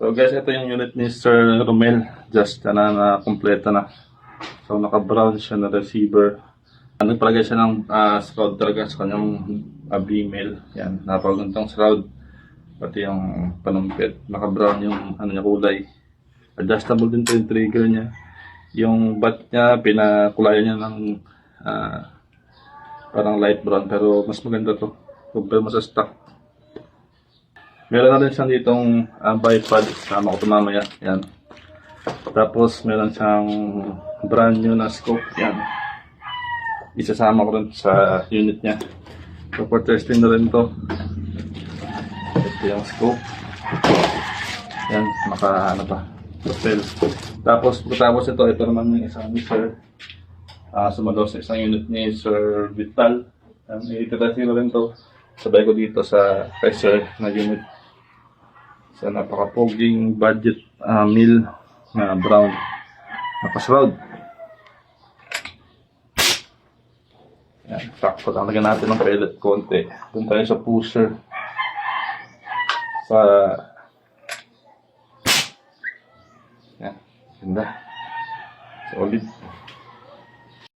So guys, ito yung unit ni Sir Romel. Just na kompleto na. So naka-brown siya na receiver. Nagpalagay siya ng shroud talaga sa kanyang B-mail. Yan, napagandang shroud. Pati yung panumpit. Naka-brown yung ano niya, kulay. Adjustable din to yung trigger niya. Yung bat niya, pinakulayan niya ng parang light brown. Pero mas maganda to. Compare mo sa stock. Meron na rin siyang ditong bipod. Sama ko ito mamaya. Yan. Tapos meron siyang brand new na scope. Yan. Isasama ko rin sa unit niya. So for testing na rin to. Ito yung scope. Yan. Ano pa. Propel. Tapos ito naman yung isang ni Sir. Sumalo sa isang unit ni Sir Vital. Ititesting na rin to. Sabay ko dito sa kay Sir na unit. Sa napaka-poging budget mill na brown. Naka-shroud. Yan, sakto lang. Lagyan natin ng pellet konti. Doon tayo sa pusher. Yan, ganda. Solid.